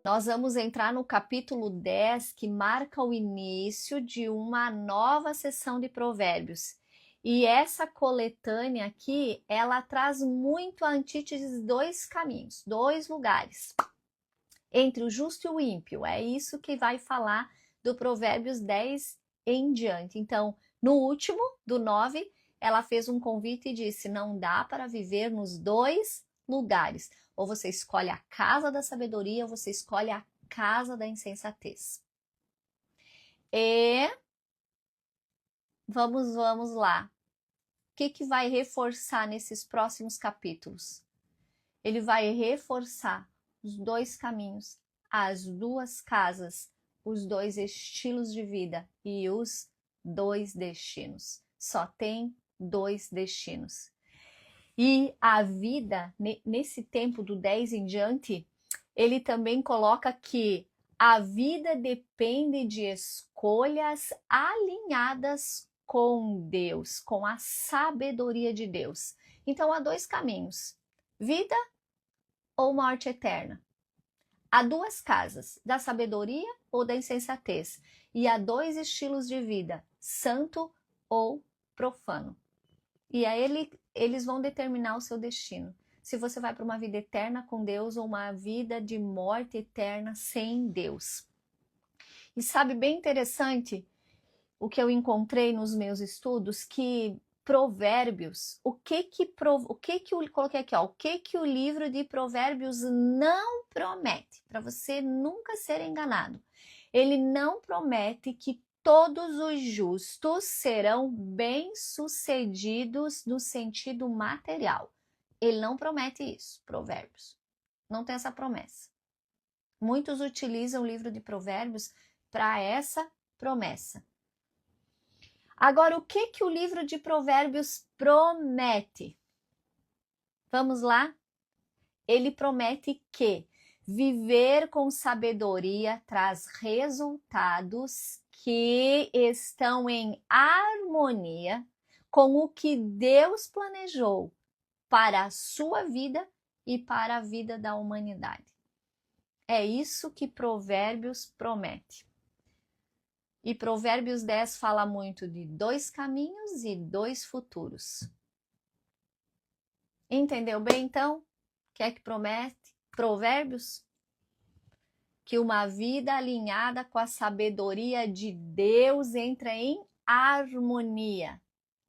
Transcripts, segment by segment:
Nós vamos entrar no capítulo 10, que marca o início de uma nova sessão de provérbios. E essa coletânea aqui, ela traz muito a antítese de dois caminhos, dois lugares, entre o justo e o ímpio. É isso que vai falar do Provérbios 10 em diante. Então, no último, do 9, ela fez um convite e disse: não dá para viver nos dois lugares. Ou você escolhe a casa da sabedoria, ou você escolhe a casa da insensatez. E vamos lá. O que vai reforçar nesses próximos capítulos? Ele vai reforçar os dois caminhos, as duas casas, os dois estilos de vida e os dois destinos. Só tem dois destinos. E a vida, nesse tempo do 10 em diante, ele também coloca que a vida depende de escolhas alinhadas com Deus, com a sabedoria de Deus. Então há dois caminhos: vida ou morte eterna. Há duas casas, da sabedoria ou da insensatez. E há dois estilos de vida, santo ou profano. E aí eles vão determinar o seu destino. Se você vai para uma vida eterna com Deus ou uma vida de morte eterna sem Deus. E sabe, bem interessante o que eu encontrei nos meus estudos, que Provérbios, o que eu coloquei aqui, ó, o que o livro de Provérbios não promete, para você nunca ser enganado. Ele não promete que todos os justos serão bem-sucedidos no sentido material. Ele não promete isso, Provérbios. Não tem essa promessa. Muitos utilizam o livro de Provérbios para essa promessa. Agora, o que o livro de Provérbios promete? Vamos lá? Ele promete que viver com sabedoria traz resultados que estão em harmonia com o que Deus planejou para a sua vida e para a vida da humanidade. É isso que Provérbios promete. E Provérbios 10 fala muito de dois caminhos e dois futuros. Entendeu bem, então? O que é que promete Provérbios? Que uma vida alinhada com a sabedoria de Deus entra em harmonia,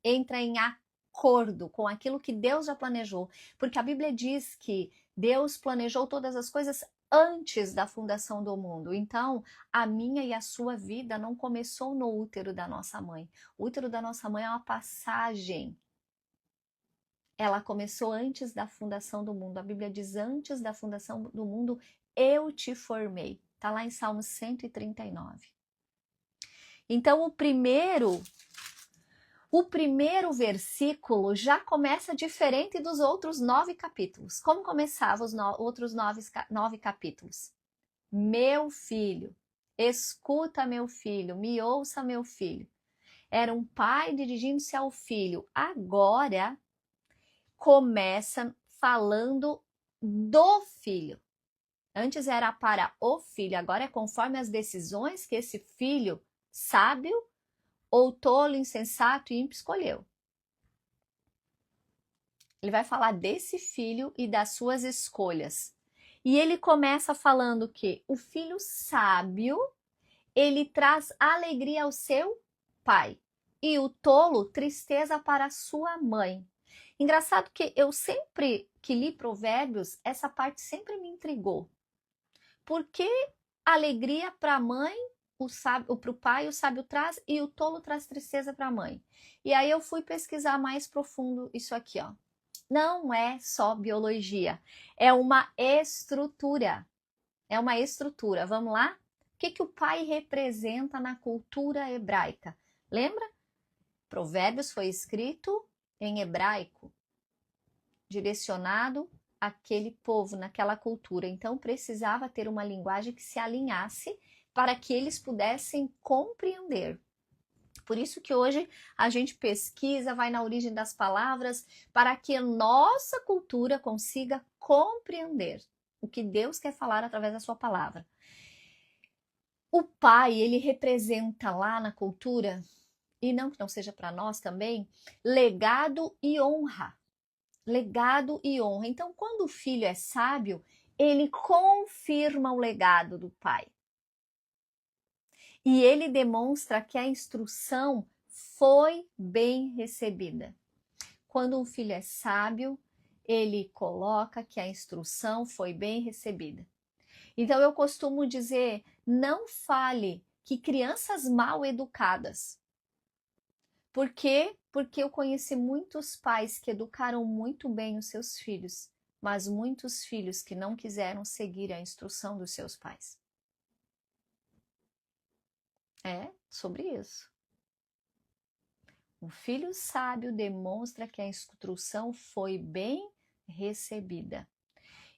entra em acordo com aquilo que Deus já planejou. Porque a Bíblia diz que Deus planejou todas as coisas antes da fundação do mundo. Então, a minha e a sua vida não começou no útero da nossa mãe. O útero da nossa mãe é uma passagem. Ela começou antes da fundação do mundo. A Bíblia diz: antes da fundação do mundo, eu te formei. Está lá em Salmos 139. Então, o primeiro versículo já começa diferente dos outros 9 capítulos. Como começavam os outros 9 capítulos? Meu filho, escuta, meu filho, me ouça, meu filho. Era um pai dirigindo-se ao filho. Agora começa falando do filho. Antes era para o filho, agora é conforme as decisões que esse filho sábio ou tolo, insensato e ímpio escolheu. Ele vai falar desse filho e das suas escolhas. E ele começa falando que o filho sábio, ele traz alegria ao seu pai. E o tolo, tristeza para a sua mãe. Engraçado que eu sempre que li Provérbios, essa parte sempre me intrigou. Por que alegria para a mãe, para o pai o sábio traz, e o tolo traz tristeza para a mãe? E aí eu fui pesquisar mais profundo isso aqui, ó. Não é só biologia, é uma estrutura. É uma estrutura. Vamos lá? O que o pai representa na cultura hebraica? Lembra? Provérbios foi escrito em hebraico, direcionado àquele povo, naquela cultura. Então precisava ter uma linguagem que se alinhasse para que eles pudessem compreender. Por isso que hoje a gente pesquisa, vai na origem das palavras, para que a nossa cultura consiga compreender. o que Deus quer falar através da sua palavra. O pai, ele representa lá na cultura, e não que não seja para nós também, legado e honra. Legado e honra. Então, quando o filho é sábio, ele confirma o legado do pai. E ele demonstra que a instrução foi bem recebida. Quando um filho é sábio, ele coloca que a instrução foi bem recebida. Então eu costumo dizer, não fale que crianças mal educadas. Por quê? Porque eu conheci muitos pais que educaram muito bem os seus filhos, mas muitos filhos que não quiseram seguir a instrução dos seus pais. É sobre isso. Um filho sábio demonstra que a instrução foi bem recebida.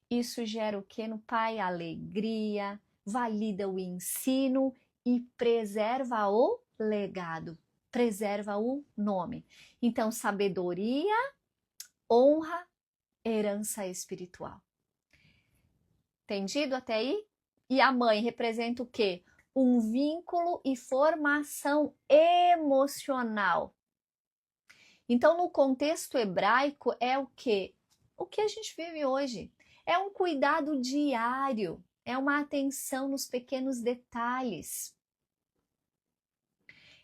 Isso gera o que no pai? Alegria, valida o ensino e preserva o legado, preserva o nome. Então, sabedoria, honra, herança espiritual. Entendido até aí? E a mãe representa o quê? Um vínculo e formação emocional. Então, no contexto hebraico, é o quê? O que a gente vive hoje. É um cuidado diário, é uma atenção nos pequenos detalhes.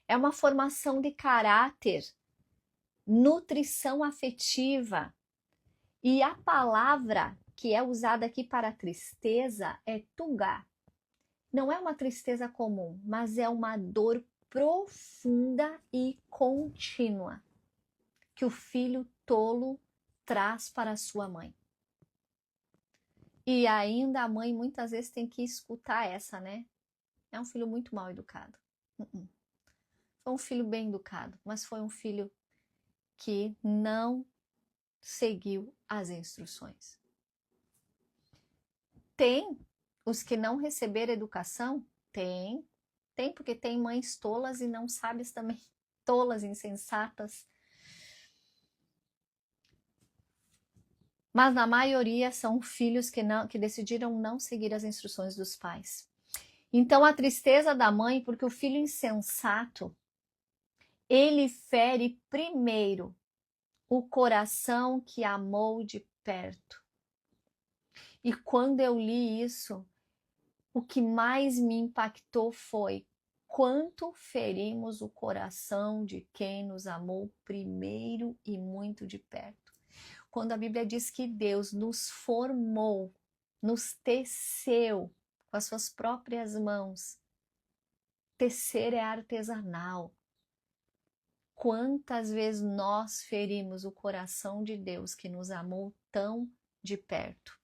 É uma formação de caráter, nutrição afetiva. E a palavra que é usada aqui para tristeza é tugá. Não é uma tristeza comum, mas é uma dor profunda e contínua que o filho tolo traz para a sua mãe. E ainda a mãe muitas vezes tem que escutar essa, né? É um filho muito mal educado. Foi um filho bem educado, mas foi um filho que não seguiu as instruções. Tem os que não receberam educação? Tem porque tem mães tolas e não sábias também, tolas, insensatas. Mas na maioria são filhos que decidiram não seguir as instruções dos pais. Então a tristeza da mãe, porque o filho insensato, ele fere primeiro o coração que amou de perto. E quando eu li isso, o que mais me impactou foi quanto ferimos o coração de quem nos amou primeiro e muito de perto. Quando a Bíblia diz que Deus nos formou, nos teceu com as suas próprias mãos. Tecer é artesanal. Quantas vezes nós ferimos o coração de Deus que nos amou tão de perto?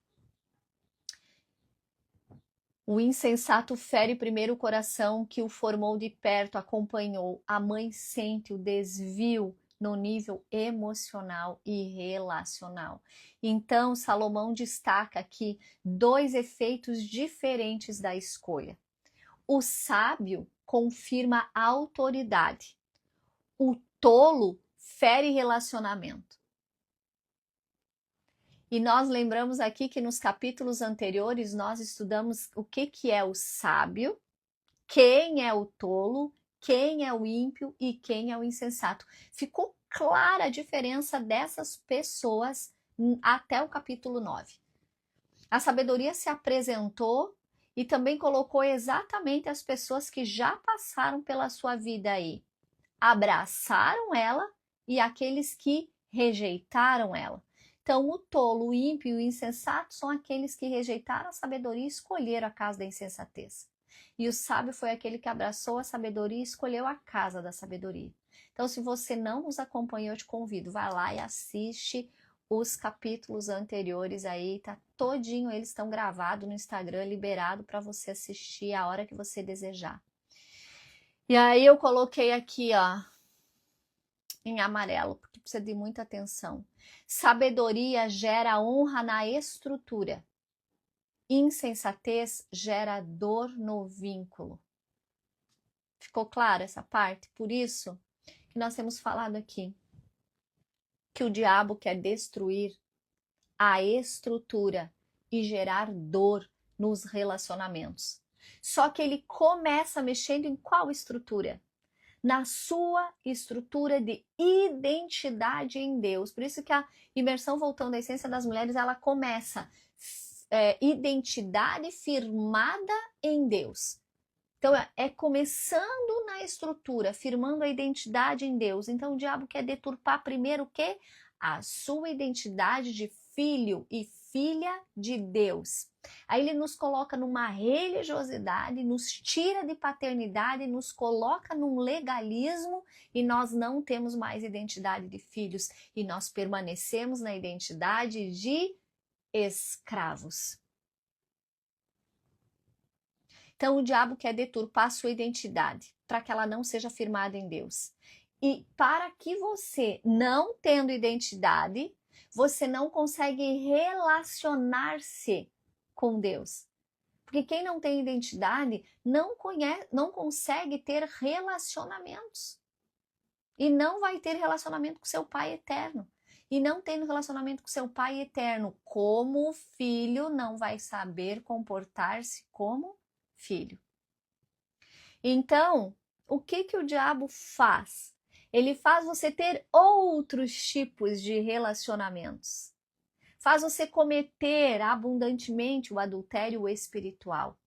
O insensato fere primeiro o coração que o formou de perto, acompanhou. A mãe sente o desvio no nível emocional e relacional. Então, Salomão destaca aqui dois efeitos diferentes da escolha. O sábio confirma a autoridade. O tolo fere relacionamento. E nós lembramos aqui que nos capítulos anteriores nós estudamos o que é o sábio, quem é o tolo, quem é o ímpio e quem é o insensato. Ficou clara a diferença dessas pessoas até o capítulo 9. A sabedoria se apresentou e também colocou exatamente as pessoas que já passaram pela sua vida aí. Abraçaram ela e aqueles que rejeitaram ela. Então, o tolo, o ímpio e o insensato são aqueles que rejeitaram a sabedoria e escolheram a casa da insensatez. E o sábio foi aquele que abraçou a sabedoria e escolheu a casa da sabedoria. Então, se você não nos acompanhou, eu te convido, vai lá e assiste os capítulos anteriores aí, tá todinho, eles estão gravados no Instagram, liberado para você assistir a hora que você desejar. E aí eu coloquei aqui, ó, em amarelo, porque precisa de muita atenção. Sabedoria gera honra na estrutura. Insensatez gera dor no vínculo. Ficou clara essa parte? Por isso que nós temos falado aqui que o diabo quer destruir a estrutura e gerar dor nos relacionamentos. Só que ele começa mexendo em qual estrutura? Na sua estrutura de identidade em Deus. Por isso que a imersão voltando à essência das mulheres, ela começa identidade firmada em Deus. Então é começando na estrutura, firmando a identidade em Deus. Então o diabo quer deturpar primeiro o quê? A sua identidade de filho e filha de Deus. Aí ele nos coloca numa religiosidade, nos tira de paternidade, nos coloca num legalismo e nós não temos mais identidade de filhos e nós permanecemos na identidade de escravos. Então o diabo quer deturpar a sua identidade para que ela não seja firmada em Deus. E para que você, não tendo identidade, você não consegue relacionar-se com Deus. Porque quem não tem identidade não consegue ter relacionamentos. E não vai ter relacionamento com seu Pai eterno. E não tendo relacionamento com seu Pai eterno, como filho, não vai saber comportar-se como filho. Então, o que o diabo faz? Ele faz você ter outros tipos de relacionamentos. Faz você cometer abundantemente o adultério espiritual.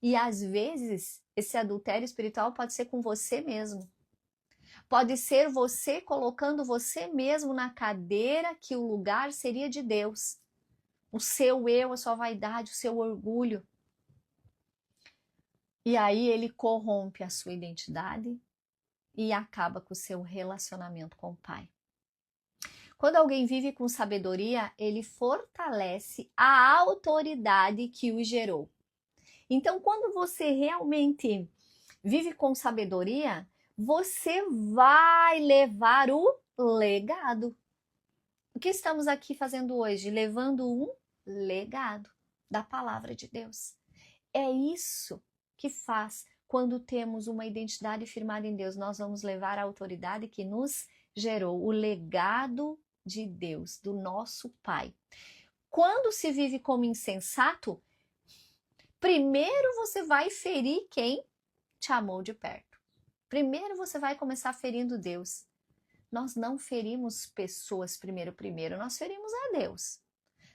E às vezes, esse adultério espiritual pode ser com você mesmo. Pode ser você colocando você mesmo na cadeira que o lugar seria de Deus. O seu eu, a sua vaidade, o seu orgulho. E aí ele corrompe a sua identidade e acaba com o seu relacionamento com o Pai. Quando alguém vive com sabedoria, ele fortalece a autoridade que o gerou. Então, quando você realmente vive com sabedoria, você vai levar o legado. O que estamos aqui fazendo hoje? Levando um legado da palavra de Deus. É isso que faz quando temos uma identidade firmada em Deus. Nós vamos levar a autoridade que nos gerou, o legado de Deus, do nosso Pai. Quando se vive como insensato, primeiro você vai ferir quem te amou de perto. Primeiro você vai começar ferindo Deus. Nós não ferimos pessoas primeiro, nós ferimos a Deus.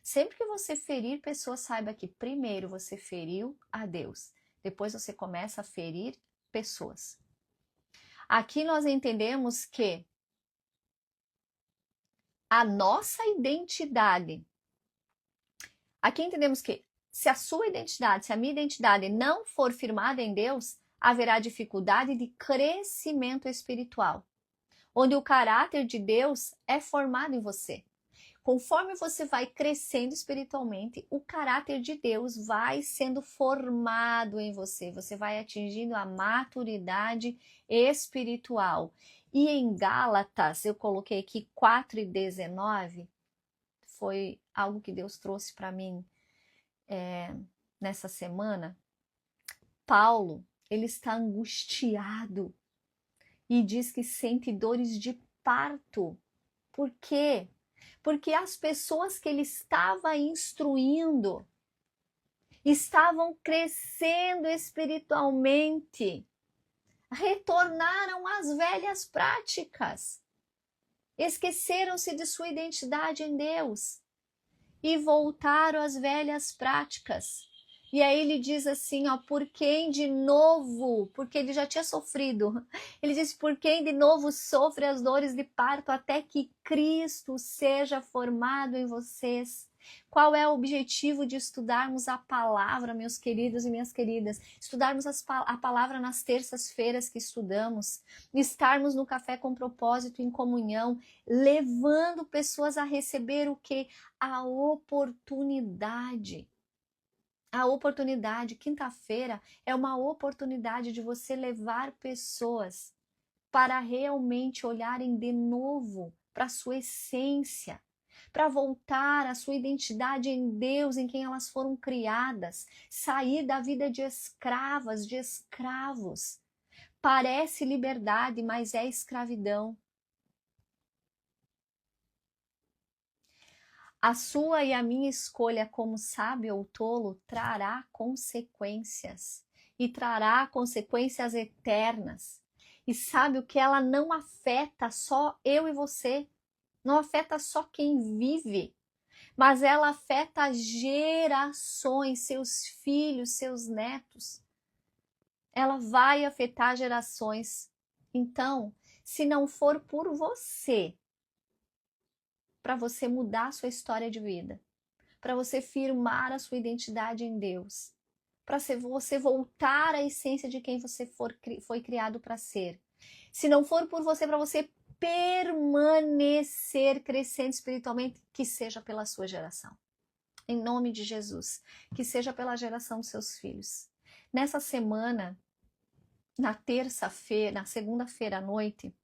Sempre que você ferir pessoas, saiba que primeiro você feriu a Deus. Depois você começa a ferir pessoas. Aqui nós entendemos que a nossa identidade, aqui entendemos que se a sua identidade, se a minha identidade não for firmada em Deus, haverá dificuldade de crescimento espiritual, onde o caráter de Deus é formado em você. Conforme você vai crescendo espiritualmente, o caráter de Deus vai sendo formado em você. Você vai atingindo a maturidade espiritual. E em Gálatas, eu coloquei aqui 4:19, foi algo que Deus trouxe para mim nessa semana. Paulo, ele está angustiado e diz que sente dores de parto. Por quê? Porque as pessoas que ele estava instruindo estavam crescendo espiritualmente, retornaram às velhas práticas, esqueceram-se de sua identidade em Deus e voltaram às velhas práticas. E aí ele diz assim, ó, por quem de novo, porque ele já tinha sofrido, ele diz, por quem de novo sofre as dores de parto até que Cristo seja formado em vocês. Qual é o objetivo de estudarmos a palavra, meus queridos e minhas queridas? Estudarmos a palavra nas terças-feiras que estudamos, estarmos no Café com Propósito em comunhão, levando pessoas a receber o quê? A oportunidade. A oportunidade, quinta-feira, é uma oportunidade de você levar pessoas para realmente olharem de novo para a sua essência, para voltar à sua identidade em Deus, em quem elas foram criadas, sair da vida de escravas, de escravos. Parece liberdade, mas é escravidão. A sua e a minha escolha como sábio ou tolo trará consequências. E trará consequências eternas. E sabe o que? Ela não afeta só eu e você. Não afeta só quem vive. Mas ela afeta gerações, seus filhos, seus netos. Ela vai afetar gerações. Então, se não for por você, para você mudar a sua história de vida, para você firmar a sua identidade em Deus, para você voltar à essência de quem você foi criado para ser. Se não for por você, para você permanecer crescendo espiritualmente, que seja pela sua geração. Em nome de Jesus, que seja pela geração dos seus filhos. Nessa semana, na terça-feira, na segunda-feira à noite,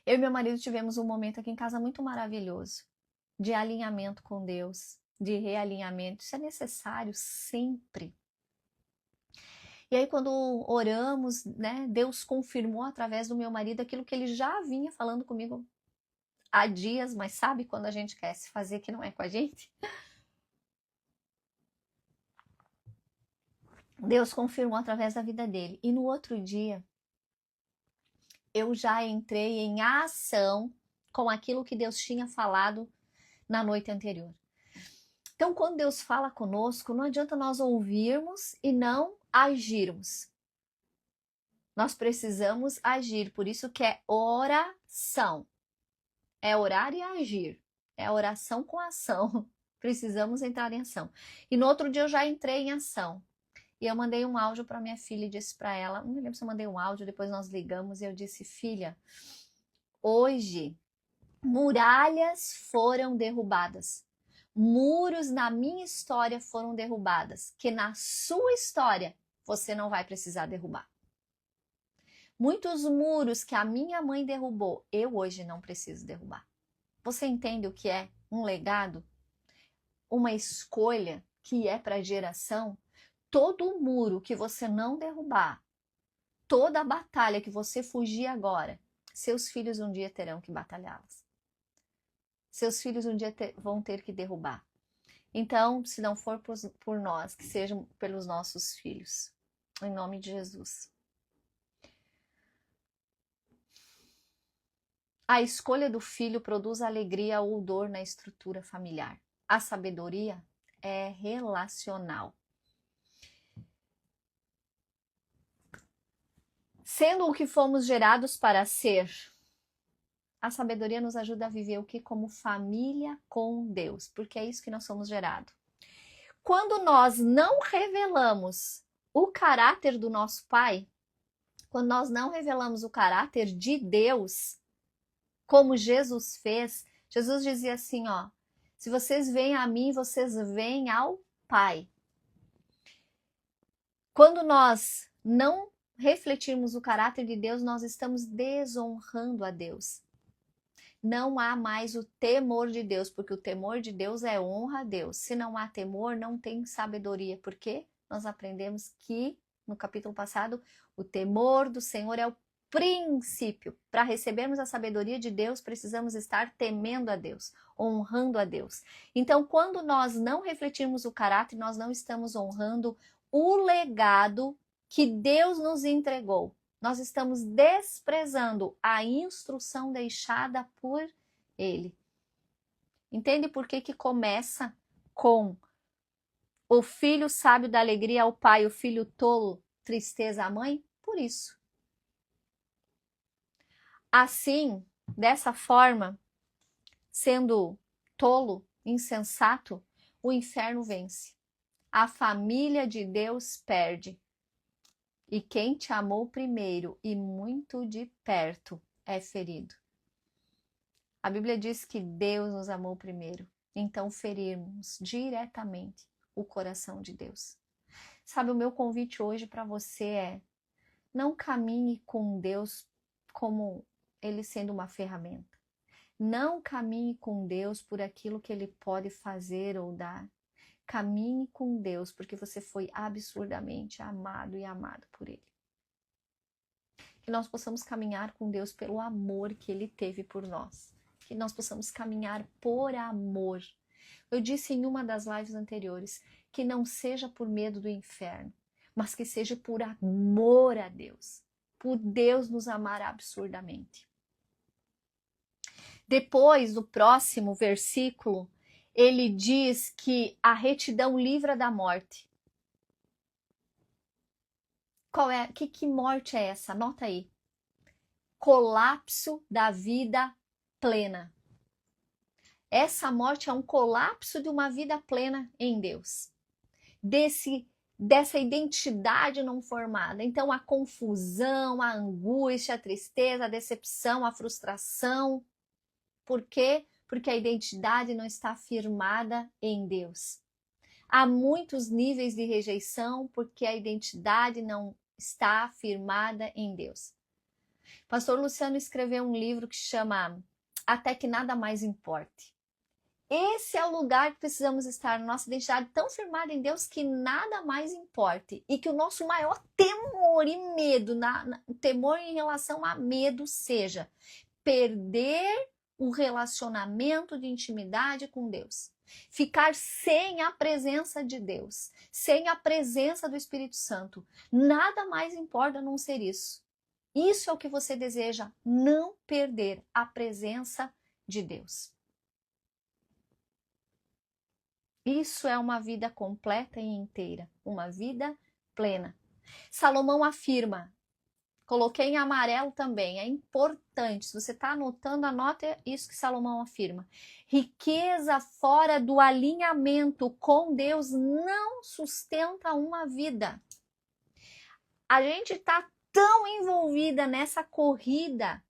eu e meu marido tivemos um momento aqui em casa muito maravilhoso, de alinhamento com Deus, de realinhamento. Isso é necessário sempre. E aí, quando oramos, né, Deus confirmou através do meu marido aquilo que ele já vinha falando comigo há dias, mas sabe quando a gente quer se fazer que não é com a gente? Deus confirmou através da vida dele. E no outro dia, eu já entrei em ação com aquilo que Deus tinha falado na noite anterior. Então, quando Deus fala conosco, não adianta nós ouvirmos e não agirmos. Nós precisamos agir, por isso que é oração. É orar e agir. É oração com ação. Precisamos entrar em ação. E no outro dia eu já entrei em ação. E eu mandei um áudio para minha filha e disse para ela, não me lembro se eu mandei um áudio, depois nós ligamos e eu disse, filha, hoje muralhas foram derrubadas. Muros na minha história foram derrubadas, que na sua história você não vai precisar derrubar. Muitos muros que a minha mãe derrubou, eu hoje não preciso derrubar. Você entende o que é um legado? Uma escolha que é para a geração? Todo o muro que você não derrubar, toda a batalha que você fugir agora, seus filhos um dia terão que batalhá-las. Seus filhos um dia vão ter que derrubar. Então, se não for por nós, que sejam pelos nossos filhos. Em nome de Jesus. A escolha do filho produz alegria ou dor na estrutura familiar. A sabedoria é relacional. Sendo o que fomos gerados para ser, a sabedoria nos ajuda a viver o que? Como família com Deus, porque é isso que nós somos gerados. Quando nós não revelamos o caráter do nosso Pai, quando nós não revelamos o caráter de Deus, como Jesus fez, Jesus dizia assim, ó, se vocês vêm a mim, vocês vêm ao Pai. Quando nós não refletirmos o caráter de Deus, nós estamos desonrando a Deus. Não há mais o temor de Deus, porque o temor de Deus é honra a Deus. Se não há temor, não tem sabedoria. Por quê? Nós aprendemos que, no capítulo passado, o temor do Senhor é o princípio. Para recebermos a sabedoria de Deus, precisamos estar temendo a Deus, honrando a Deus. Então, quando nós não refletirmos o caráter, nós não estamos honrando o legado que Deus nos entregou. Nós estamos desprezando a instrução deixada por Ele. Entende por que começa com o filho sábio da alegria ao pai, o filho tolo, tristeza à mãe? Por isso. Assim, dessa forma, sendo tolo, insensato, o inferno vence. A família de Deus perde. E quem te amou primeiro e muito de perto é ferido. A Bíblia diz que Deus nos amou primeiro, então ferirmos diretamente o coração de Deus. Sabe, o meu convite hoje para você é: não caminhe com Deus como Ele sendo uma ferramenta. Não caminhe com Deus por aquilo que Ele pode fazer ou dar. Caminhe com Deus porque você foi absurdamente amado e amado por Ele. Que nós possamos caminhar com Deus pelo amor que Ele teve por nós. que nós possamos caminhar por amor. Eu disse em uma das lives anteriores que não seja por medo do inferno, mas que seja por amor a Deus, por Deus nos amar absurdamente. Depois, no próximo versículo, ele diz que a retidão livra da morte. Qual é? Que morte é essa? Anota aí. Colapso da vida plena. Essa morte é um colapso de uma vida plena em Deus. Dessa identidade não formada. Então, a confusão, a angústia, a tristeza, a decepção, a frustração. Por quê? Porque a identidade não está firmada em Deus. Há muitos níveis de rejeição porque a identidade não está firmada em Deus. Pastor Luciano escreveu um livro que chama Até que Nada Mais Importe. Esse é o lugar que precisamos estar, nossa identidade tão firmada em Deus que nada mais importe. E que o nosso maior temor e medo, temor em relação a medo seja perder o relacionamento de intimidade com Deus. Ficar sem a presença de Deus, sem a presença do Espírito Santo. Nada mais importa a não ser isso. Isso é o que você deseja, não perder a presença de Deus. Isso é uma vida completa e inteira, uma vida plena. Salomão afirma, coloquei em amarelo também, é importante, se você está anotando, anota isso que Salomão afirma. Riqueza fora do alinhamento com Deus não sustenta uma vida. A gente está tão envolvida nessa corrida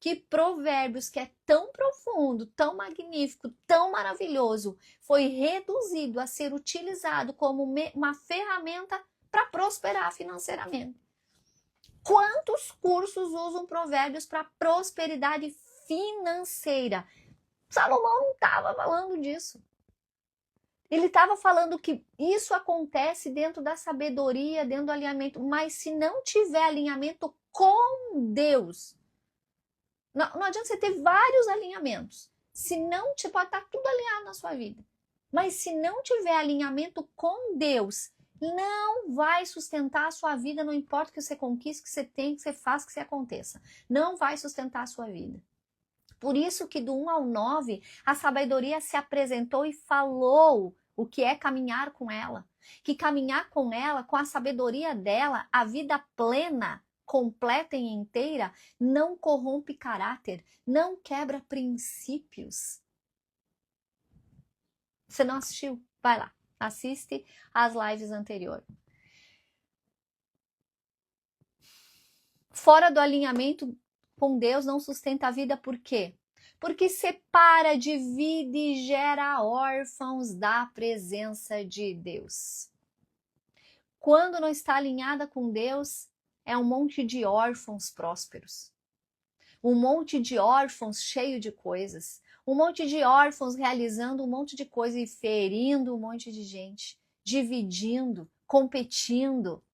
que Provérbios, que é tão profundo, tão magnífico, tão maravilhoso, foi reduzido a ser utilizado como uma ferramenta para prosperar financeiramente. Quantos cursos usam Provérbios para prosperidade financeira? Salomão não estava falando disso. Ele estava falando que isso acontece dentro da sabedoria, dentro do alinhamento, mas se não tiver alinhamento com Deus, não adianta você ter vários alinhamentos. Se não, pode estar tudo alinhado na sua vida. Mas se não tiver alinhamento com Deus, não vai sustentar a sua vida, não importa o que você conquiste, que você tem, que você faça, que você aconteça. Não vai sustentar a sua vida. Por isso que do 1 ao 9, a sabedoria se apresentou e falou o que é caminhar com ela. Que caminhar com ela, com a sabedoria dela, a vida plena, completa e inteira, não corrompe caráter, não quebra princípios. Você não assistiu? Vai lá, assiste as lives anteriores. Fora do alinhamento com Deus não sustenta a vida, por quê? Porque separa, divide e gera órfãos da presença de Deus. Quando não está alinhada com Deus, é um monte de órfãos prósperos. Um monte de órfãos cheio de coisas. Um monte de órfãos realizando um monte de coisa e ferindo um monte de gente. Dividindo, competindo.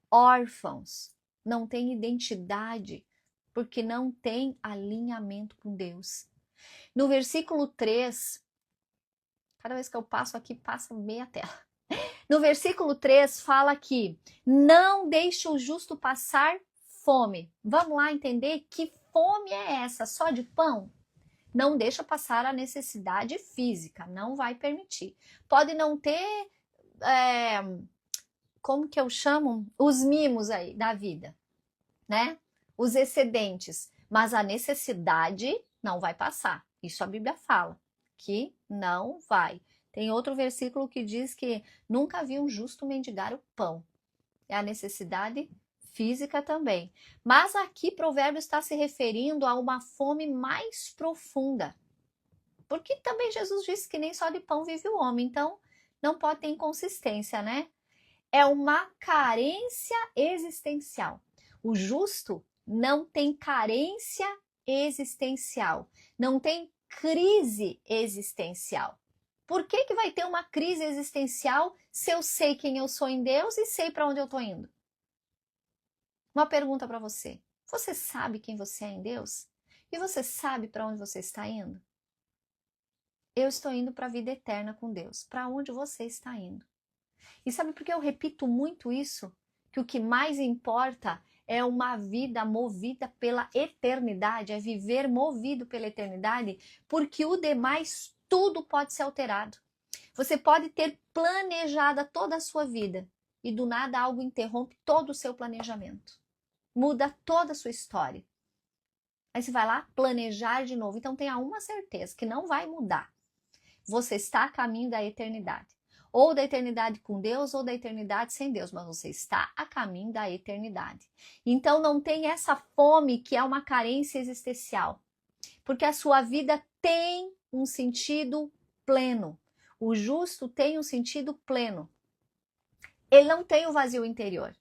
Órfãos. Não têm identidade, porque não tem alinhamento com Deus. No versículo 3, cada vez que eu passo aqui, passa meia tela. No versículo 3 fala que não deixe o justo passar fome. Vamos lá entender que fome é essa? Só de pão? Não deixa passar a necessidade física, não vai permitir. Pode não ter, como que eu chamo? Os mimos aí da vida, né? Os excedentes, mas a necessidade não vai passar. Isso a Bíblia fala, que não vai. Tem outro versículo que diz que nunca vi um justo mendigar o pão. É a necessidade física também. Mas aqui Provérbios está se referindo a uma fome mais profunda. Porque também Jesus disse que nem só de pão vive o homem, então não pode ter inconsistência, né? É uma carência existencial. O justo não tem carência existencial, não tem crise existencial. Por que vai ter uma crise existencial se eu sei quem eu sou em Deus e sei para onde eu estou indo? Uma pergunta para você. Você sabe quem você é em Deus? E você sabe para onde você está indo? Eu estou indo para a vida eterna com Deus. Para onde você está indo? E sabe por que eu repito muito isso? Que o que mais importa é uma vida movida pela eternidade, é viver movido pela eternidade, porque o demais tudo pode ser alterado. Você pode ter planejado toda a sua vida e do nada algo interrompe todo o seu planejamento. Muda toda a sua história. Aí você vai lá planejar de novo. Então tenha uma certeza que não vai mudar. Você está a caminho da eternidade. Ou da eternidade com Deus, ou da eternidade sem Deus. Mas você está a caminho da eternidade. Então não tem essa fome que é uma carência existencial. Porque a sua vida tem um sentido pleno. O justo tem um sentido pleno. Ele não tem o vazio interior.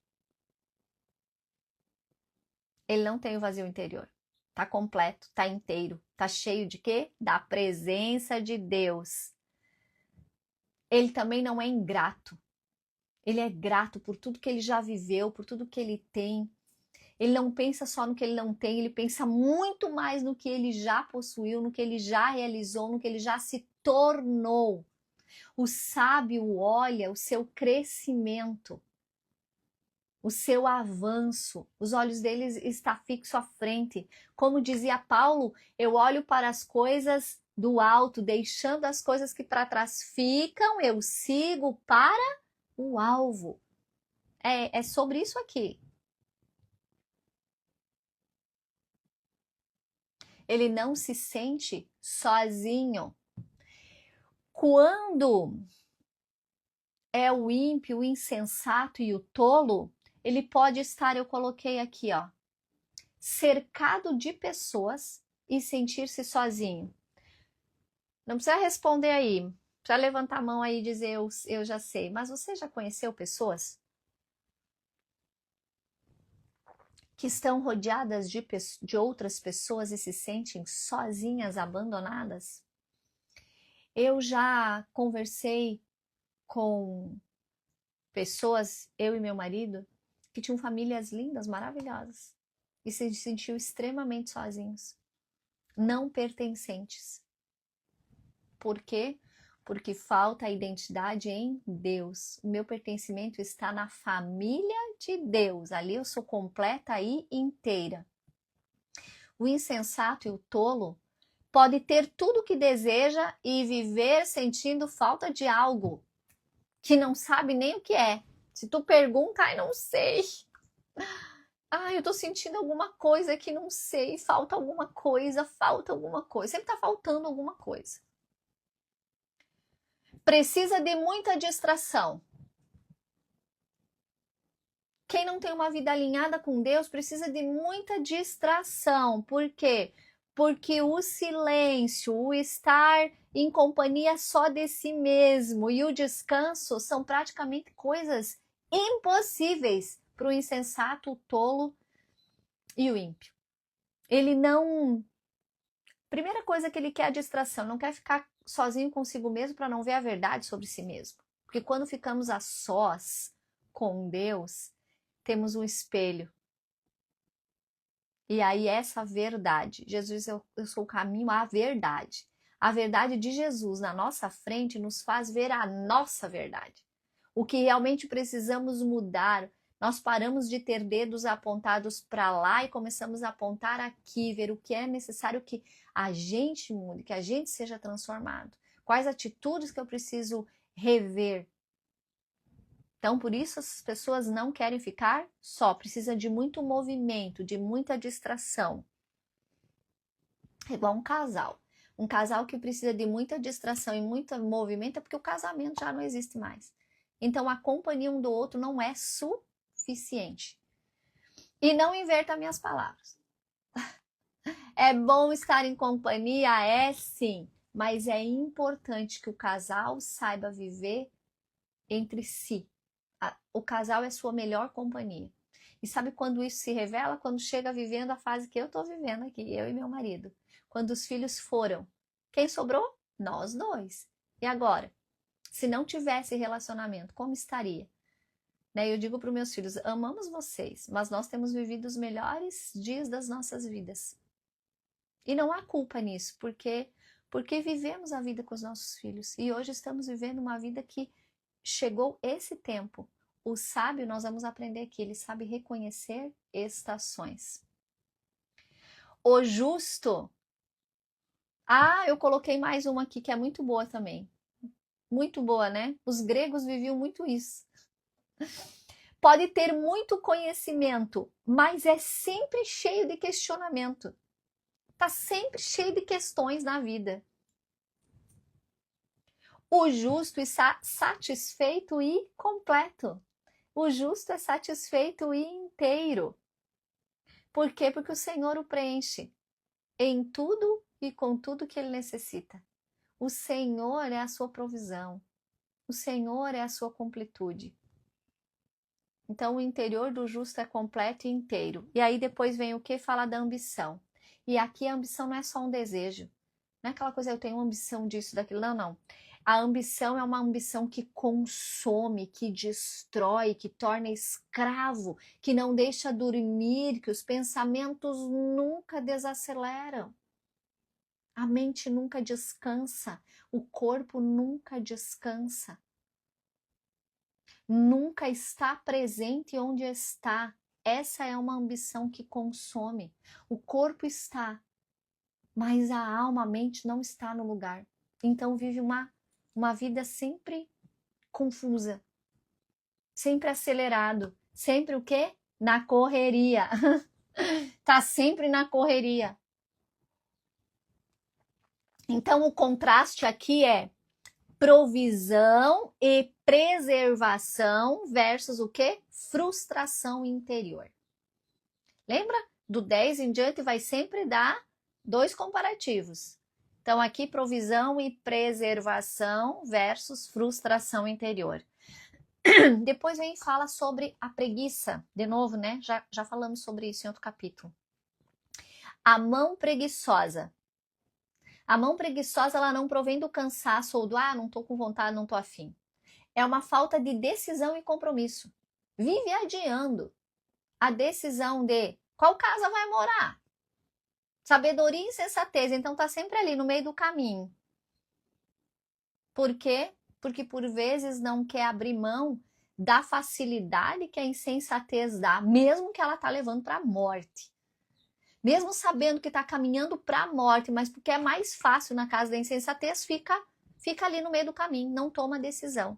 Ele não tem o vazio interior. Tá completo, tá inteiro, tá cheio de quê? Da presença de Deus. Ele também não é ingrato. Ele é grato por tudo que ele já viveu, por tudo que ele tem. Ele não pensa só no que ele não tem, ele pensa muito mais no que ele já possuiu, no que ele já realizou, no que ele já se tornou. O sábio olha o seu crescimento, o seu avanço, os olhos dele estão fixos à frente. Como dizia Paulo, eu olho para as coisas do alto, deixando as coisas que para trás ficam, eu sigo para o alvo. É sobre isso aqui. Ele não se sente sozinho. Quando é o ímpio, o insensato e o tolo, ele pode estar, eu coloquei aqui, ó, cercado de pessoas e sentir-se sozinho. Não precisa responder aí, precisa levantar a mão aí e dizer eu já sei, mas você já conheceu pessoas que estão rodeadas de outras pessoas e se sentem sozinhas, abandonadas? Eu já conversei com pessoas, eu e meu marido, que tinham famílias lindas, maravilhosas, e se sentiam extremamente sozinhos, não pertencentes. Por quê? Porque falta a identidade em Deus. O meu pertencimento está na família de Deus. Ali eu sou completa e inteira. O insensato e o tolo pode ter tudo o que deseja e viver sentindo falta de algo que não sabe nem o que é. Se tu pergunta, ai, não sei. Ai, eu tô sentindo alguma coisa que não sei, falta alguma coisa, falta alguma coisa. Sempre tá faltando alguma coisa. Precisa de muita distração. Quem não tem uma vida alinhada com Deus precisa de muita distração. Por quê? Porque o silêncio, o estar em companhia só de si mesmo e o descanso são praticamente coisas impossíveis para o insensato, o tolo e o ímpio. Ele não... Primeira coisa que ele quer é a distração, não quer ficar sozinho consigo mesmo para não ver a verdade sobre si mesmo. Porque quando ficamos a sós com Deus, temos um espelho. E aí essa verdade, Jesus, eu sou o caminho à verdade. A verdade de Jesus na nossa frente nos faz ver a nossa verdade. O que realmente precisamos mudar. Nós paramos de ter dedos apontados para lá e começamos a apontar aqui, ver o que é necessário que a gente mude, que a gente seja transformado. Quais atitudes que eu preciso rever. Então, por isso as pessoas não querem ficar só, precisa de muito movimento, de muita distração. É igual um casal. Um casal que precisa de muita distração e muito movimento é porque o casamento já não existe mais. Então, a companhia um do outro não é suficiente. E não inverta minhas palavras. É bom estar em companhia? É sim, mas é importante que o casal saiba viver entre si. O casal é sua melhor companhia. E sabe quando isso se revela? Quando chega vivendo a fase que eu estou vivendo aqui, eu e meu marido. Quando os filhos foram. Quem sobrou? Nós dois. E agora? Se não tivesse relacionamento, como estaria? Eu digo para os meus filhos, amamos vocês, mas nós temos vivido os melhores dias das nossas vidas. E não há culpa nisso, porque vivemos a vida com os nossos filhos. E hoje estamos vivendo uma vida que chegou esse tempo. O sábio, nós vamos aprender que ele sabe reconhecer estações. O justo. Ah, eu coloquei mais uma aqui que é muito boa também. Muito boa, né? Os gregos viviam muito isso. Pode ter muito conhecimento, mas é sempre cheio de questionamento. Tá sempre cheio de questões na vida. O justo está satisfeito e completo. O justo é satisfeito e inteiro. Por quê? Porque o Senhor o preenche em tudo e com tudo que ele necessita. O Senhor é a sua provisão. O Senhor é a sua completude. Então, o interior do justo é completo e inteiro. E aí depois vem o que? Fala da ambição. E aqui a ambição não é só um desejo. Não é aquela coisa, eu tenho ambição disso, daquilo. Não, não. A ambição é uma ambição que consome, que destrói, que torna escravo, que não deixa dormir, que os pensamentos nunca desaceleram. A mente nunca descansa, o corpo nunca descansa. Nunca está presente onde está. Essa é uma ambição que consome. O corpo está, mas a alma, a mente não está no lugar. Então vive uma vida sempre confusa, sempre acelerado, sempre o quê? Na correria. Tá sempre na correria. Então o contraste aqui é provisão e preservação versus o quê? Frustração interior. Lembra? Do 10 em diante vai sempre dar dois comparativos. Então aqui provisão e preservação versus frustração interior. Depois vem e fala sobre a preguiça. De novo, né? Já falamos sobre isso em outro capítulo. A mão preguiçosa. A mão preguiçosa, ela não provém do cansaço ou do não tô com vontade, não tô afim. É uma falta de decisão e compromisso. Vive adiando a decisão de qual casa vai morar. Sabedoria e sensatez, então tá sempre ali no meio do caminho. Por quê? Porque por vezes não quer abrir mão da facilidade que a insensatez dá, mesmo que ela tá levando para a morte. Mesmo sabendo que tá caminhando para a morte, mas porque é mais fácil na casa da insensatez, fica ali no meio do caminho, não toma decisão.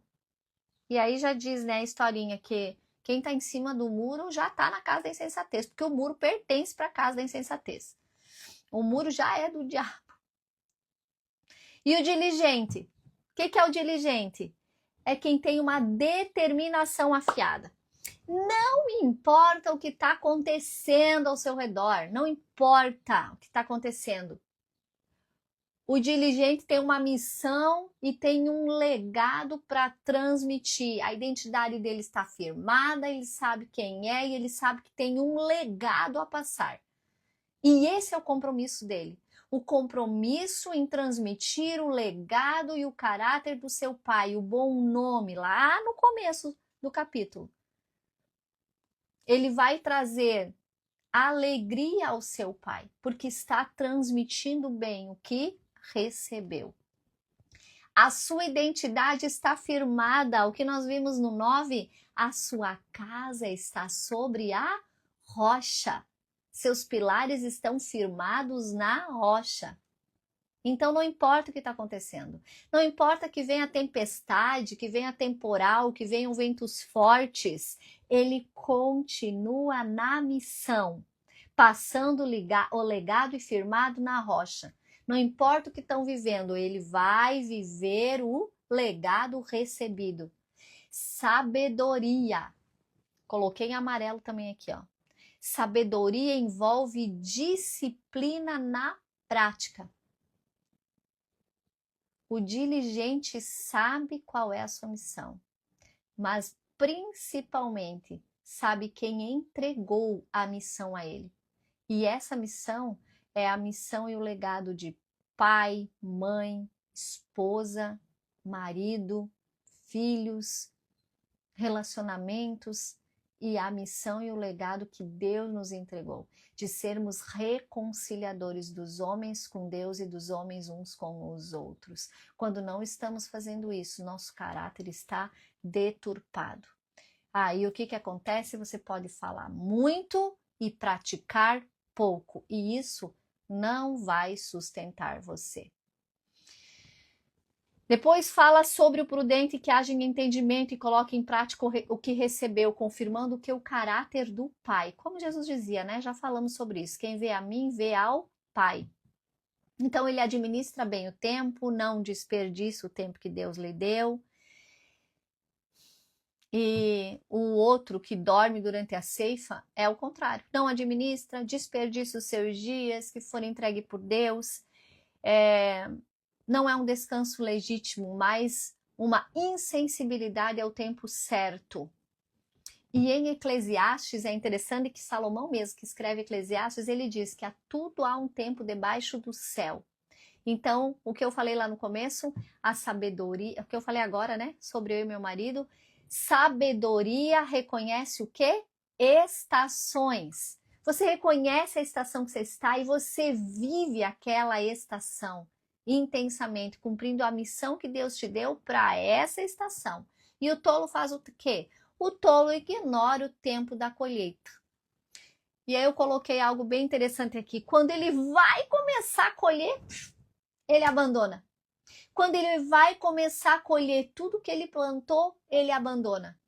E aí já diz, né, a historinha que quem tá em cima do muro já tá na casa da insensatez, porque o muro pertence para a casa da insensatez. O muro já é do diabo. E o diligente? O que é o diligente? É quem tem uma determinação afiada. Não importa o que está acontecendo ao seu redor, não importa o que está acontecendo. O diligente tem uma missão e tem um legado para transmitir. A identidade dele está firmada, ele sabe quem é e ele sabe que tem um legado a passar. E esse é o compromisso dele. O compromisso em transmitir o legado e o caráter do seu pai, o bom nome, lá no começo do capítulo. Ele vai trazer alegria ao seu pai, porque está transmitindo bem o que recebeu. A sua identidade está firmada, o que nós vimos no 9, a sua casa está sobre a rocha. Seus pilares estão firmados na rocha. Então não importa o que está acontecendo. Não importa que venha tempestade, que venha temporal, que venham ventos fortes. Ele continua na missão, passando o legado e firmado na rocha. Não importa o que estão vivendo, ele vai viver o legado recebido. Sabedoria. Coloquei em amarelo também aqui, ó. Sabedoria envolve disciplina na prática. O diligente sabe qual é a sua missão, mas principalmente sabe quem entregou a missão a ele. E essa missão é a missão e o legado de pai, mãe, esposa, marido, filhos, relacionamentos. e a missão e o legado que Deus nos entregou, de sermos reconciliadores dos homens com Deus e dos homens uns com os outros. Quando não estamos fazendo isso, nosso caráter está deturpado. E o que acontece? Você pode falar muito e praticar pouco, e isso não vai sustentar você. Depois fala sobre o prudente que age em entendimento e coloca em prática o que recebeu, confirmando que o caráter do Pai. Como Jesus dizia, né? Já falamos sobre isso. Quem vê a mim, vê ao Pai. Então ele administra bem o tempo, não desperdiça o tempo que Deus lhe deu. E o outro que dorme durante a ceifa é o contrário. Não administra, desperdiça os seus dias que foram entregues por Deus. Não é um descanso legítimo, mas uma insensibilidade ao tempo certo. E em Eclesiastes, é interessante que Salomão mesmo, que escreve Eclesiastes, ele diz que a tudo há um tempo debaixo do céu. Então, o que eu falei lá no começo, a sabedoria, o que eu falei agora, né, sobre eu e meu marido, sabedoria reconhece o quê? Estações. Você reconhece a estação que você está e você vive aquela estação intensamente, cumprindo a missão que Deus te deu para essa estação. E o tolo faz o quê? O tolo ignora o tempo da colheita. E aí eu coloquei algo bem interessante aqui. Quando ele vai começar a colher, ele abandona. Quando ele vai começar a colher tudo que ele plantou, ele abandona.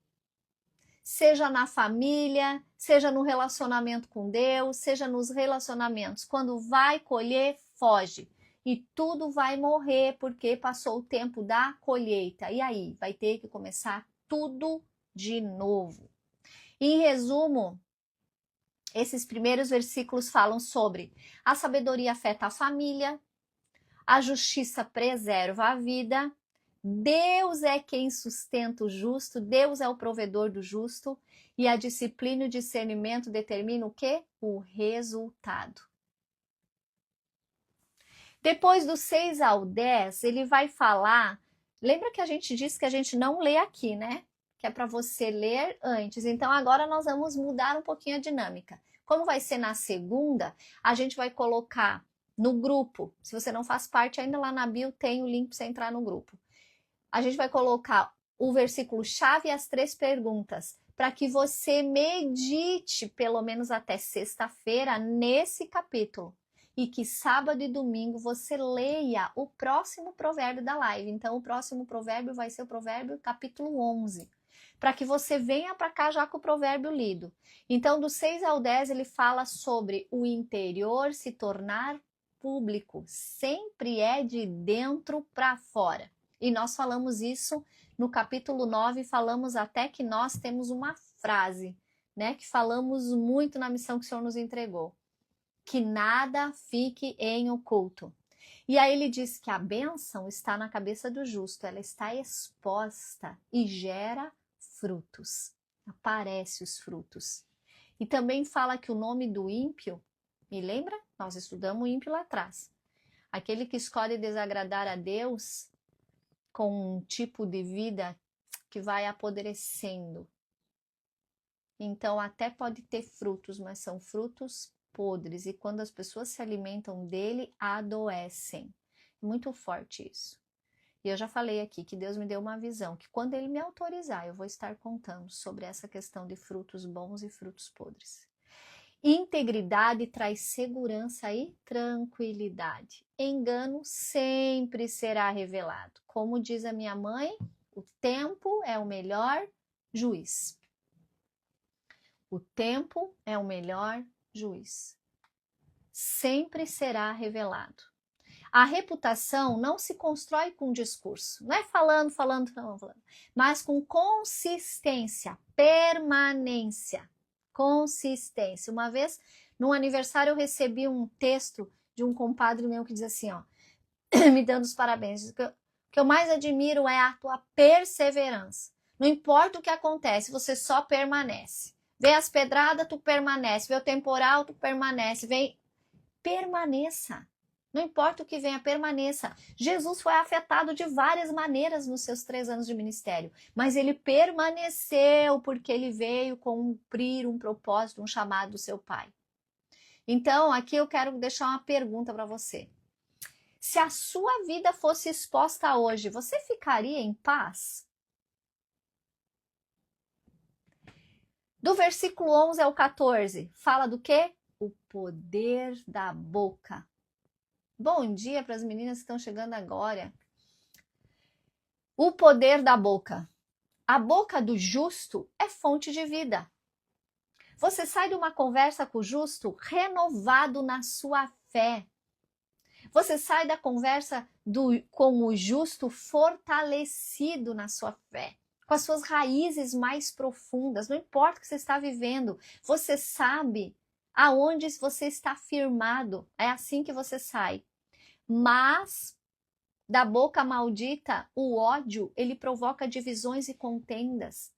Seja na família, seja no relacionamento com Deus, seja nos relacionamentos. Quando vai colher, foge. E tudo vai morrer porque passou o tempo da colheita. E aí, vai ter que começar tudo de novo. Em resumo, esses primeiros versículos falam sobre a sabedoria afeta a família, a justiça preserva a vida, Deus é quem sustenta o justo, Deus é o provedor do justo, e a disciplina e o discernimento determinam o quê? O resultado. Depois do 6 ao 10, ele vai falar, lembra que a gente disse que a gente não lê aqui, né? Que é para você ler antes. Então agora nós vamos mudar um pouquinho a dinâmica. Como vai ser na segunda, a gente vai colocar no grupo. Se você não faz parte ainda, lá na bio tem o link para você entrar no grupo. A gente vai colocar o versículo chave e as 3 perguntas, para que você medite pelo menos até sexta-feira nesse capítulo. E que sábado e domingo você leia o próximo provérbio da live. Então, o próximo provérbio vai ser o provérbio capítulo 11. Para que você venha para cá já com o provérbio lido. Então, do 6 ao 10, ele fala sobre o interior se tornar público. Sempre é de dentro para fora. E nós falamos isso no capítulo 9, falamos até que nós temos uma frase, né? Que falamos muito na missão que o Senhor nos entregou. Que nada fique em oculto. E aí ele diz que a bênção está na cabeça do justo, ela está exposta e gera frutos. Aparece os frutos. E também fala que o nome do ímpio, me lembra? Nós estudamos o ímpio lá atrás. Aquele que escolhe desagradar a Deus com um tipo de vida que vai apodrecendo. Então até pode ter frutos, mas são frutos podres, e quando as pessoas se alimentam dele, adoecem. Muito forte isso. E eu já falei aqui que Deus me deu uma visão, que quando ele me autorizar, eu vou estar contando sobre essa questão de frutos bons e frutos podres. Integridade traz segurança e tranquilidade. Engano sempre será revelado. Como diz a minha mãe, o tempo é o melhor juiz. O tempo é o melhor juiz. Sempre será revelado. A reputação não se constrói com discurso. Não é falando, mas com consistência, permanência. Consistência. Uma vez, num aniversário, eu recebi um texto de um compadre meu que diz assim, ó, me dando os parabéns. O que eu mais admiro é a tua perseverança. Não importa o que acontece, você só permanece. Vê as pedradas, tu permanece. Vê o temporal, tu permanece. Permaneça. Não importa o que venha, permaneça. Jesus foi afetado de várias maneiras nos seus 3 anos de ministério, mas ele permaneceu porque ele veio cumprir um propósito, um chamado do seu Pai. Então, aqui eu quero deixar uma pergunta para você. Se a sua vida fosse exposta hoje, você ficaria em paz? Do versículo 11 ao 14, fala do quê? O poder da boca. Bom dia para as meninas que estão chegando agora. O poder da boca. A boca do justo é fonte de vida. Você sai de uma conversa com o justo renovado na sua fé. Você sai da conversa com o justo fortalecido na sua fé, com as suas raízes mais profundas. Não importa o que você está vivendo, você sabe aonde você está firmado. É assim que você sai. Mas da boca maldita, o ódio, ele provoca divisões e contendas.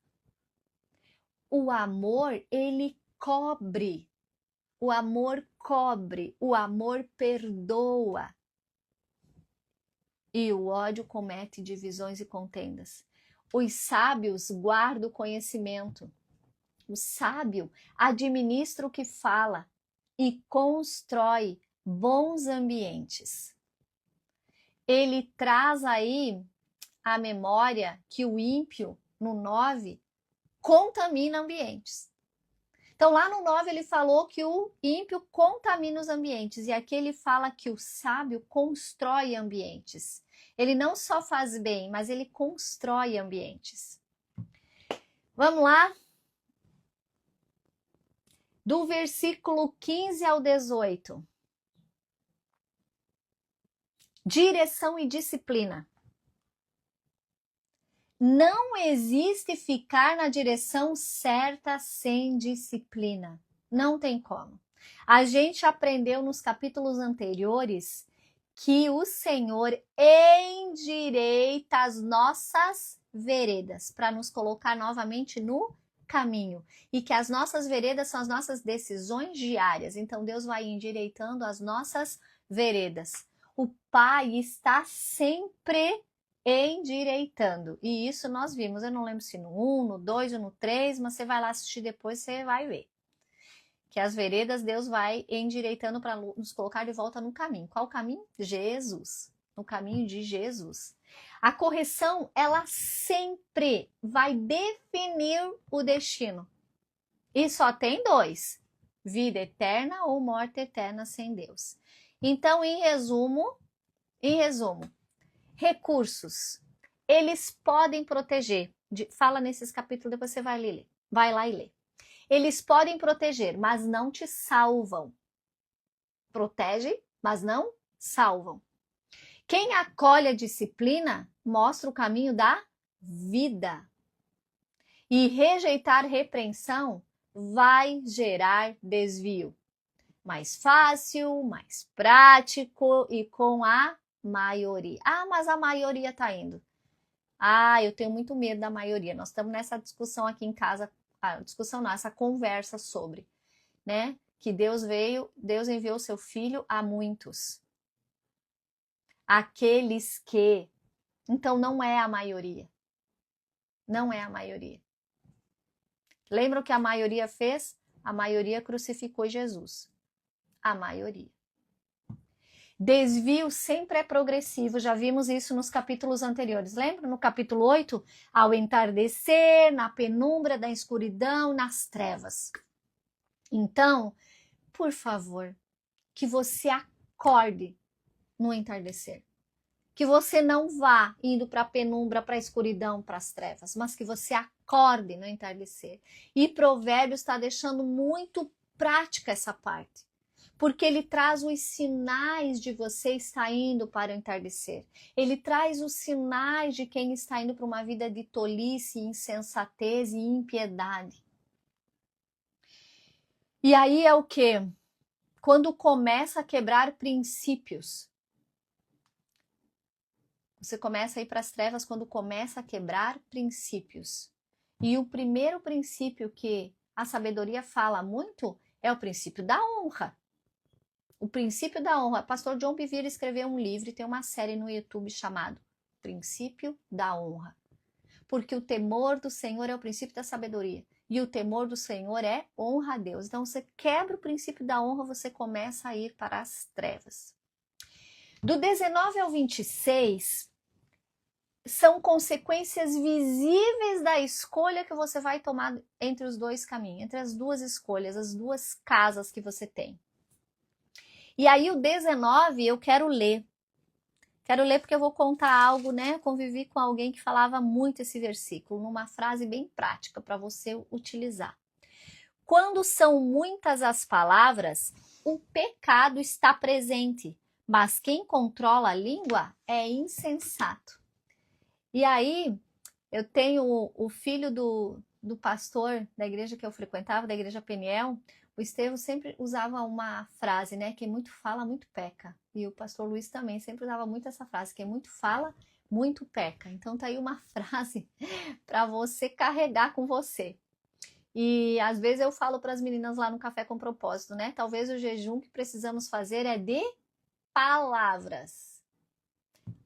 O amor, ele cobre. O amor cobre, o amor perdoa. E o ódio comete divisões e contendas. Os sábios guardam o conhecimento. O sábio administra o que fala e constrói bons ambientes. Ele traz aí a memória que o ímpio, no 9, contamina ambientes. Então, lá no 9 ele falou que o ímpio contamina os ambientes, e aqui ele fala que o sábio constrói ambientes. Ele não só faz bem, mas ele constrói ambientes. Vamos lá? Do versículo 15 ao 18. Direção e disciplina. Não existe ficar na direção certa sem disciplina. Não tem como. A gente aprendeu nos capítulos anteriores que o Senhor endireita as nossas veredas para nos colocar novamente no caminho. E que as nossas veredas são as nossas decisões diárias. Então Deus vai endireitando as nossas veredas. O Pai está sempre endireitando. E isso nós vimos, eu não lembro se no 1, no 2 ou no 3, mas você vai lá assistir depois, você vai ver. Que as veredas Deus vai endireitando para nos colocar de volta no caminho. Qual caminho? Jesus. No caminho de Jesus. A correção, ela sempre vai definir o destino. E só tem 2. Vida eterna ou morte eterna sem Deus. Então, em resumo, recursos, eles podem proteger. Fala nesses capítulos, depois você vai ler. Vai lá e lê. Eles podem proteger, mas não te salvam. Protege, mas não salvam. Quem acolhe a disciplina mostra o caminho da vida. E rejeitar repreensão vai gerar desvio. Mais fácil, mais prático e com a maioria. Ah, mas a maioria tá indo. Ah, eu tenho muito medo da maioria. Nós estamos nessa discussão aqui em casa, discussão não, essa conversa sobre, né? Que Deus enviou seu filho a muitos. Aqueles que. Então não é a maioria. Não é a maioria. Lembra o que a maioria fez? A maioria crucificou Jesus. A maioria. Desvio sempre é progressivo, já vimos isso nos capítulos anteriores. Lembra? No capítulo 8, ao entardecer, na penumbra da escuridão, nas trevas. Então, por favor, que você acorde no entardecer. Que você não vá indo para a penumbra, para a escuridão, para as trevas, mas que você acorde no entardecer. E Provérbios está deixando muito prática essa parte. Porque ele traz os sinais de você estar indo para o entardecer. Ele traz os sinais de quem está indo para uma vida de tolice, insensatez e impiedade. E aí é o quê? Quando começa a quebrar princípios. Você começa a ir para as trevas quando começa a quebrar princípios. E o primeiro princípio que a sabedoria fala muito é o princípio da honra. O princípio da honra. Pastor John Bevere escreveu um livro e tem uma série no YouTube chamado Princípio da Honra. Porque o temor do Senhor é o princípio da sabedoria. E o temor do Senhor é honra a Deus. Então, você quebra o princípio da honra, você começa a ir para as trevas. Do 19 ao 26, são consequências visíveis da escolha que você vai tomar entre os dois caminhos, entre as duas escolhas, as duas casas que você tem. E aí, o 19, eu quero ler. Quero ler porque eu vou contar algo, né? Convivi com alguém que falava muito esse versículo, numa frase bem prática para você utilizar. Quando são muitas as palavras, o pecado está presente, mas quem controla a língua é insensato. E aí, eu tenho o filho do pastor da igreja que eu frequentava, da igreja Peniel, o Estevão sempre usava uma frase, né? Quem muito fala, muito peca. E o pastor Luiz também sempre usava muito essa frase, quem muito fala, muito peca. Então tá aí uma frase para você carregar com você. E às vezes eu falo para as meninas lá no Café com Propósito, né? Talvez o jejum que precisamos fazer é de palavras.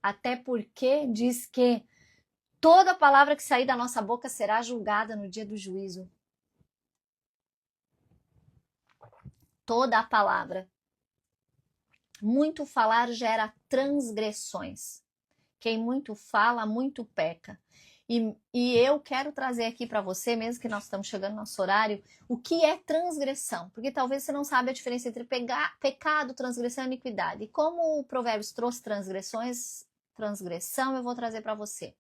Até porque diz que toda palavra que sair da nossa boca será julgada no dia do juízo. Toda a palavra. Muito falar gera transgressões. Quem muito fala, muito peca. E eu quero trazer aqui para você, mesmo que nós estamos chegando no nosso horário, o que é transgressão. Porque talvez você não saiba a diferença entre pecado, transgressão e iniquidade. E como o Provérbios trouxe transgressão, eu vou trazer para você.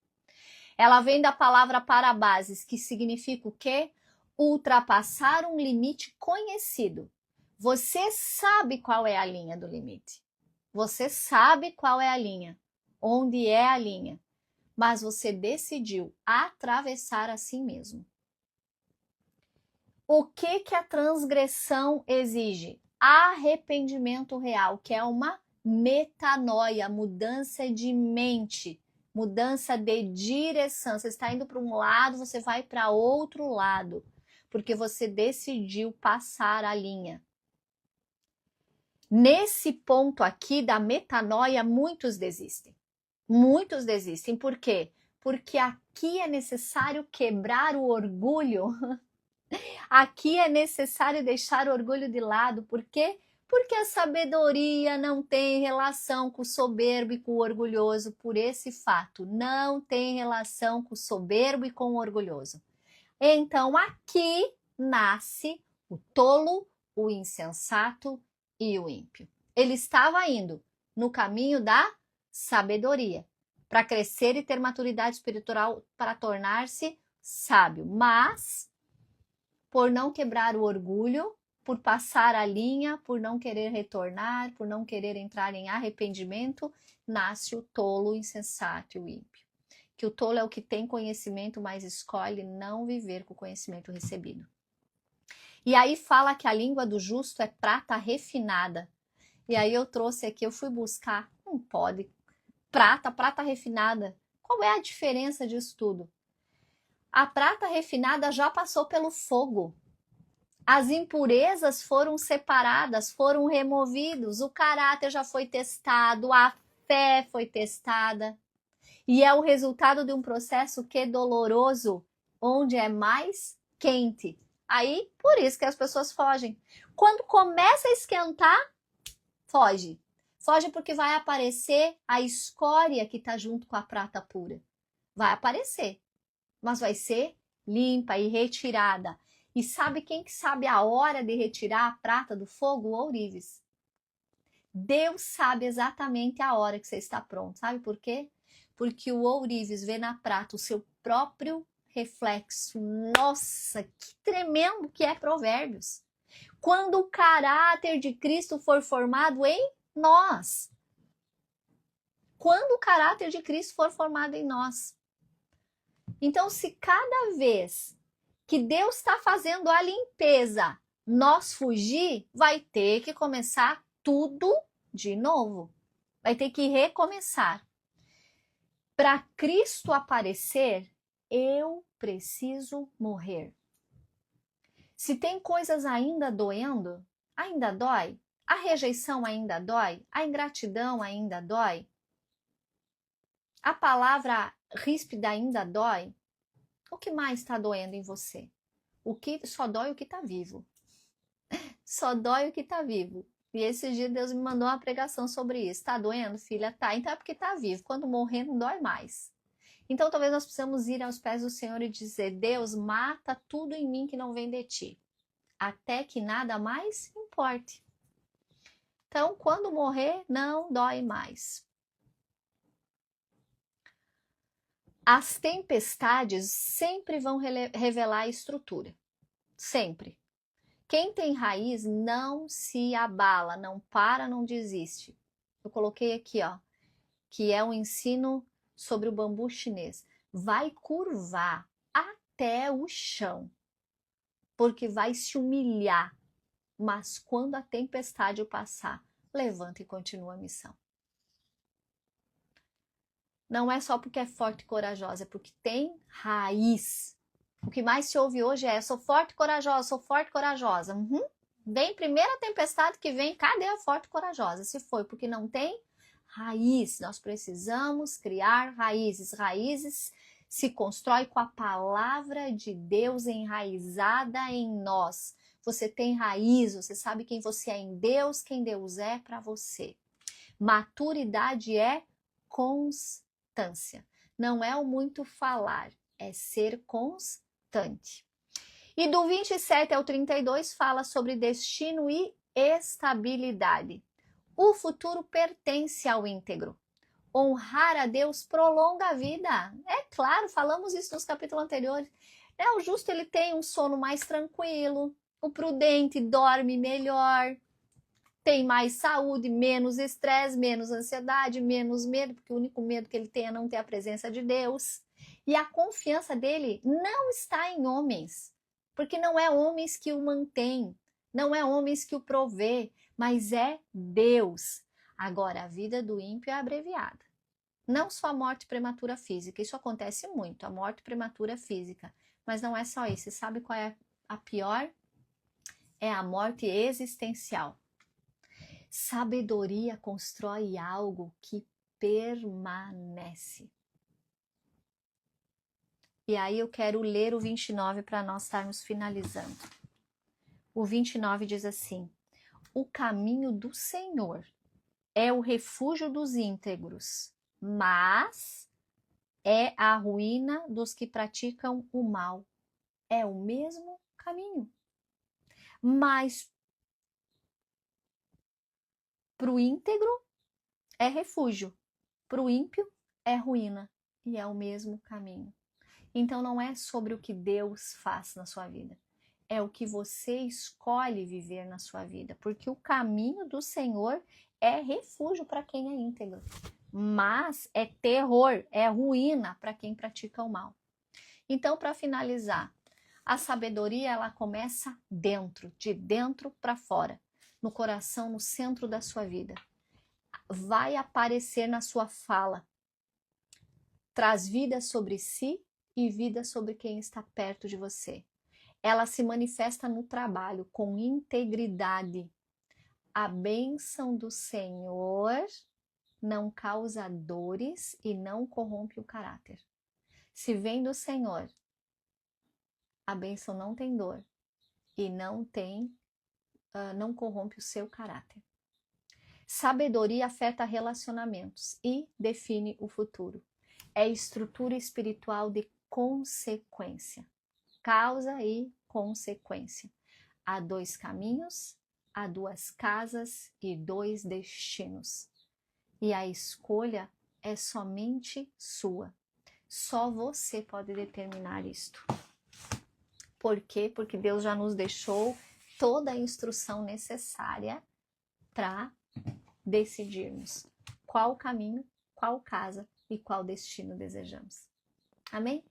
Ela vem da palavra parabases, que significa o quê? Ultrapassar um limite conhecido. Você sabe qual é a linha do limite. Você sabe qual é a linha, onde é a linha, mas você decidiu atravessar a si mesmo. O que a transgressão exige? Arrependimento real, que é uma metanoia, mudança de mente, mudança de direção. Você está indo para um lado, você vai para outro lado, porque você decidiu passar a linha. Nesse ponto aqui da metanoia, muitos desistem. Muitos desistem. Por quê? Porque aqui é necessário quebrar o orgulho. Aqui é necessário deixar o orgulho de lado. Por quê? Porque a sabedoria não tem relação com o soberbo e com o orgulhoso. Por esse fato, não tem relação com o soberbo e com o orgulhoso. Então, aqui nasce o tolo, o insensato e o ímpio. Ele estava indo no caminho da sabedoria, para crescer e ter maturidade espiritual, para tornar-se sábio. Mas, por não quebrar o orgulho, por passar a linha, por não querer retornar, por não querer entrar em arrependimento, nasce o tolo, o insensato e o ímpio. Que o tolo é o que tem conhecimento, mas escolhe não viver com o conhecimento recebido. E aí fala que a língua do justo é prata refinada. E aí eu trouxe aqui, eu fui buscar, não pode, prata refinada. Qual é a diferença disso tudo? A prata refinada já passou pelo fogo. As impurezas foram separadas, foram removidos, o caráter já foi testado, a fé foi testada. E é o resultado de um processo que é doloroso, onde é mais quente. Aí, por isso que as pessoas fogem. Quando começa a esquentar, foge. Foge porque vai aparecer a escória que está junto com a prata pura. Vai aparecer, mas vai ser limpa e retirada. E sabe quem que sabe a hora de retirar a prata do fogo? O ourives. Deus sabe exatamente a hora que você está pronto. Sabe por quê? Porque o ourives vê na prata o seu próprio reflexo. Nossa, que tremendo que é Provérbios. Quando o caráter de Cristo for formado em nós. Quando o caráter de Cristo for formado em nós. Então, se cada vez que Deus está fazendo a limpeza, nós fugir, vai ter que começar tudo de novo. Vai ter que recomeçar. Para Cristo aparecer, eu preciso morrer. Se tem coisas ainda doendo, ainda dói, A rejeição ainda dói? A ingratidão ainda dói? A palavra ríspida ainda dói? O que mais está doendo em você? O que só dói o que está vivo. Só dói o que está vivo. E esse dia Deus me mandou uma pregação sobre isso. Tá doendo, filha? Tá. Então é porque tá vivo. Quando morrer, não dói mais. Então talvez nós precisamos ir aos pés do Senhor e dizer: Deus, mata tudo em mim que não vem de ti, até que nada mais importe. Então, quando morrer, não dói mais. As tempestades sempre vão revelar a estrutura. Sempre. Quem tem raiz não se abala, não para, não desiste. Eu coloquei aqui, ó, que é um ensino sobre o bambu chinês. Vai curvar até o chão, porque vai se humilhar. Mas quando a tempestade passar, levanta e continua a missão. Não é só porque é forte e corajosa, é porque tem raiz. O que mais se ouve hoje é: sou forte e corajosa, sou forte e corajosa. Vem primeira tempestade que vem, cadê a forte e corajosa? Se foi porque não tem raiz. Nós precisamos criar raízes. Raízes se constrói com a palavra de Deus enraizada em nós. Você tem raiz, você sabe quem você é em Deus, quem Deus é para você. Maturidade é constância. Não é o muito falar, é ser constante. E do 27 ao 32 fala sobre destino e estabilidade. O futuro pertence ao íntegro. Honrar a Deus prolonga a vida. É claro, falamos isso nos capítulos anteriores. O justo ele tem um sono mais tranquilo, o prudente dorme melhor, tem mais saúde, menos estresse, menos ansiedade, menos medo, porque o único medo que ele tem é não ter a presença de Deus. E a confiança dele não está em homens, porque não é homens que o mantém, não é homens que o provê, mas é Deus. Agora, a vida do ímpio é abreviada. Não só a morte prematura física, isso acontece muito, a morte prematura física. Mas não é só isso. Você sabe qual é a pior? É a morte existencial. Sabedoria constrói algo que permanece. E aí eu quero ler o 29 para nós estarmos finalizando. O 29 diz assim: o caminho do Senhor é o refúgio dos íntegros, mas é a ruína dos que praticam o mal. É o mesmo caminho. Mas para o íntegro é refúgio, para o ímpio é ruína. E é o mesmo caminho. Então não é sobre o que Deus faz na sua vida, é o que você escolhe viver na sua vida, porque o caminho do Senhor é refúgio para quem é íntegro, mas é terror, é ruína para quem pratica o mal. Então, para finalizar, a sabedoria ela começa dentro, de dentro para fora, no coração, no centro da sua vida. Vai aparecer na sua fala, traz vida sobre si e vida sobre quem está perto de você. Ela se manifesta no trabalho com integridade. A bênção do Senhor não causa dores e não corrompe o caráter. Se vem do Senhor, a bênção não tem dor e não corrompe o seu caráter. Sabedoria afeta relacionamentos e define o futuro. É estrutura espiritual de consequência. Causa e consequência. Há dois caminhos, há duas casas e dois destinos. E a escolha é somente sua. Só você pode determinar isto. Por quê? Porque Deus já nos deixou toda a instrução necessária para decidirmos qual caminho, qual casa e qual destino desejamos. Amém?